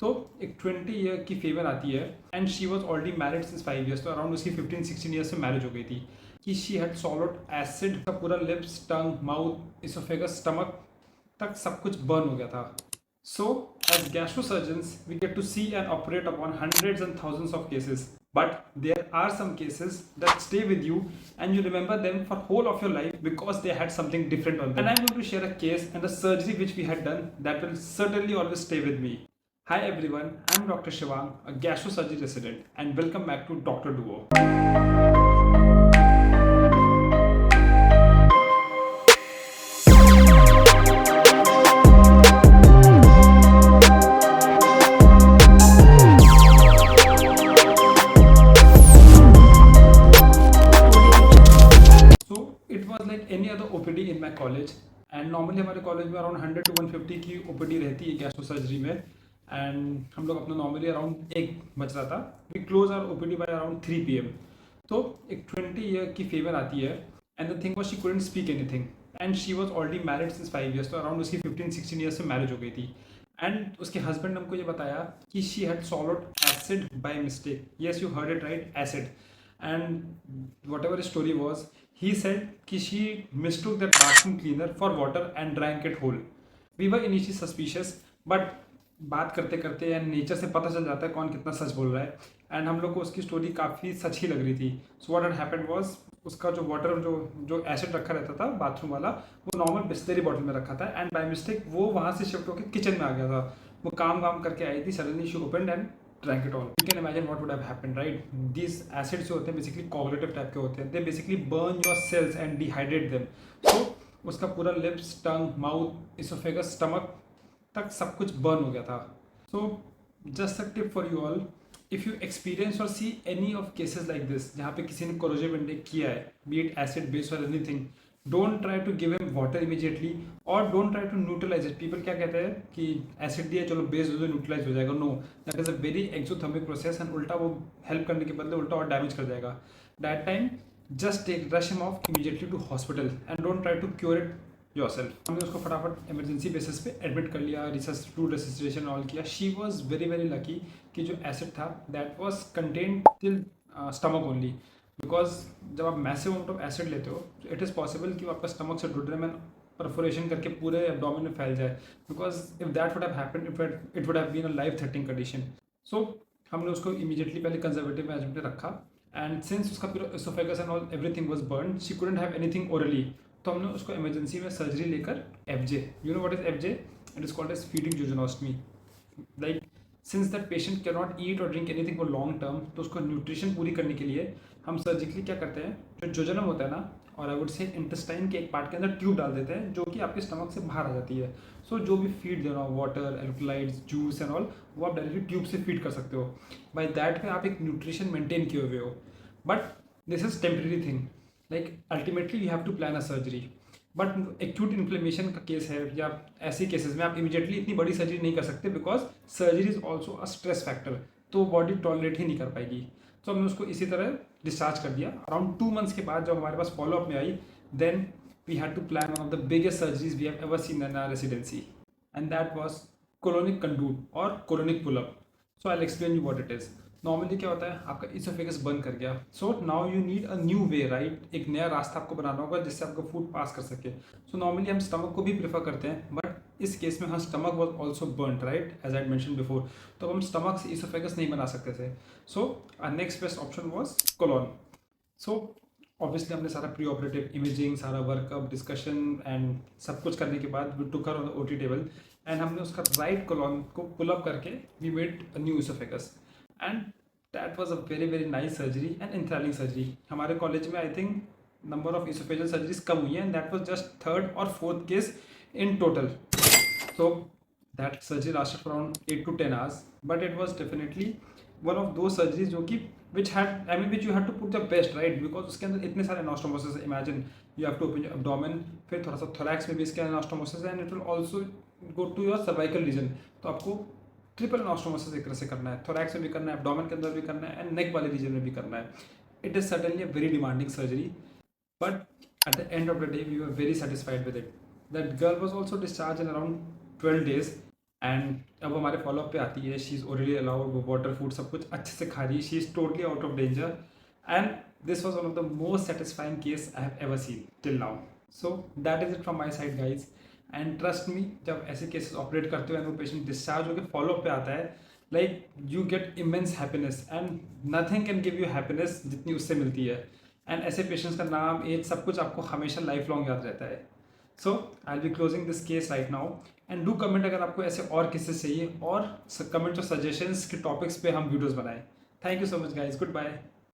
तो एक 20 ईयर की फीमेल आती है and she was already married since 5 years, तो अराउंड उसकी 15-16 ईयर्स से मैरिज हो गई थी कि शी हैड सॉल्वड एसिड, का पूरा लिप्स, टंग, माउथ, इसोफेगस, स्टमक तक सब कुछ बर्न हो गया था. So, as gastrosurgeons, we get to see and operate upon hundreds and thousands of cases. But there are some cases that stay with you and you remember them for whole of your life because they had something different on them. And I'm going to share a case and a surgery which we had done that will certainly always stay with me. Hi everyone, I'm Dr. Shivang, a gastrosurgery resident, and welcome back to Dr. Duo. It was like any other OPD in my college and normally हमारे college में around 100 to 150 की OPD रहती है gastro surgery में. And हम लोग अपना normally around 1 बज रहा था. We close our OPD by around 3 PM. तो एक 20 ईयर की फीमेल आती है and the thing was she couldn't speak anything and she was already married since 5 years, तो अराउंड उसकी 15-16 ईयर्स से मैरिज हो गई थी. एंड उसके हस्बैंड ने हमको ये बताया कि she had solved acid by mistake. Yes, you heard it right, acid. And whatever the story was, he said कि she mistook that bathroom cleaner for water and drank it whole. We were initially suspicious, but बात करते करते या nature से पता चल जाता है कौन कितना सच बोल रहा है. एंड हम लोग को उसकी स्टोरी काफ़ी सच ही लग रही थी. So what had happened was, उसका जो वाटर जो एसिड रखा रहता था बाथरूम वाला, वो नॉर्मल बिस्लरी बॉटल में रखा था एंड बाय मिस्टेक वो वहाँ से शिफ्ट होकर किचन में आ गया था. वो काम करके आई थी. Suddenly she opened and drank it all. You can imagine what would have happened, right? These acids जो होते हैं basically coagulative type के होते हैं. They basically burn your cells and dehydrate them. So उसका पूरा lips, tongue, mouth, esophagus, stomach तक सब कुछ burn हो गया था. So just a tip for you all, if you experience or see any of cases like this जहाँ पे किसी ने corrosive intake किया है, be it acid base or anything, don't try to give him water immediately और don't try to neutralize it. People क्या कहते हैं कि एसिड दिया चलो बेस हो जाए न्यूट्रलाइज हो जाएगा. No, that is a very exothermic process and उल्टा वो हेल्प करने के बदले उल्टा और डैमेज कर जाएगा. That time just take rush him off immediately to hospital and don't try to cure it yourself. हमने उसको फटाफट इमरजेंसी बेसिस पे एडमिट कर लिया, रिससिटेशन ऑल किया. She was very very lucky कि जो एसिड था that was contained till stomach only. Because जब आप मैसिव अमाउंट ऑफ एसिड लेते हो तो इट इज़ पॉसिबल कि आपका स्टमक से डुड्रेमन परफोरेशन करके पूरे एब्डोमेन में फैल जाए. Because if that would have happened, it would have been a life threatening condition. So हमने उसको इमीडिएटली पहले कंजर्वेटिव मैनेजमेंट में रखा एंड सिंस उसका पूरा esophagus and all everything was burn, she couldn't have anything orally. तो हमने उसको इमरजेंसी में सर्जरी लेकर FJ, you know what is FJ? It is called as feeding jejunostomy. Like since that patient can not eat और drink anything for long term, तो उसको nutrition पूरी करने के लिए हम सर्जिकली क्या करते हैं, जो जोजनम होता है ना, और आई वुड से इंटेस्टाइन के एक पार्ट के अंदर ट्यूब डाल देते हैं जो कि आपके स्टमक से बाहर आ जाती है. सो जो भी फीड देना हो, वाटर, एल्कलाइड्स, जूस एंड ऑल, वो आप डायरेक्टली ट्यूब से फीड कर सकते हो. बाय दैट वे आप एक न्यूट्रिशन मेंटेन किए हुए हो. But this is temporary thing. Like ultimately you have to plan a surgery. But acute inflammation का केस है या ऐसे केसेस में आप इमीडिएटली इतनी बड़ी सर्जरी नहीं कर सकते because surgery is also a stress factor. तो बॉडी टॉलरेट ही नहीं कर पाएगी. तो हमने उसको इसी तरह डिस्चार्ज कर दिया. अराउंड 2 months के बाद जब हमारे पास फॉलोअप में आई, then we had to plan one of the biggest surgeries we have ever seen in our residency and that was colonic conduit और colonic pull up. So I will explain you what it is. Normally क्या होता है, आपका esophagus बंद कर गया. So now you need a new way, right? एक नया रास्ता आपको बनाना होगा जिससे आपका फूड पास कर सके. सो नॉर्मली हम स्टमक को भी प्रेफर करते हैं, बट इस केस में हाँ stomach was also burned, right, as I mention before. तो हम स्टमक से इसोफेगस नहीं बना सकते थे. So next best option was colon. So obviously हमने सारा प्री ऑपरेटिव इमेजिंग, सारा वर्कअप, डिस्कशन एंड सब कुछ करने के बाद we took her on the OT table and हमने उसका राइट कोलोन को पुल अप करके we made a new oesophagus. And that was a very very nice surgery and enthralling surgery. हमारे कॉलेज में I think number of esophageal surgeries कम हुई है and that was just 3rd or 4th case in total. So that surgery lasted for around 8 to 10 hours, but it was definitely one of those surgeries जो कि which you had to put the best, right? Because उसके अंदर इतने सारे anastomosis. Imagine you have to open your abdomen, फिर थोड़ा सा thorax में भी इसके anastomosis and it will also go to your cervical region. तो आपको ट्रिपल anastomosis एक तरह से करना है. thorax में भी करना है, abdomen के अंदर भी करना है and neck वाले region में भी करना है. It is certainly a very demanding surgery, but at the end of the day we were very satisfied with it. That girl was also discharged in around 12 days and अब हमारे follow up पे आती है, she is orally allowed, वो water food सब कुछ अच्छे से खा रही है, she is totally out of danger and this was one of the most satisfying case I have ever seen till now. So that is it from my side guys. And trust me, जब ऐसे cases operate करते हो and वो patient discharge होकर follow up पे आता है, like you get immense happiness and nothing can give you happiness जितनी उससे मिलती है. एंड ऐसे पेशेंट्स का नाम, एज, सब कुछ आपको हमेशा लाइफ लॉन्ग याद रहता है. So I will be closing this case right now. And do comment अगर आपको ऐसे और केसेस चाहिए, और कमेंट और सजेशंस के टॉपिक्स पे हम वीडियोस बनाएं. Thank you so much guys, good bye.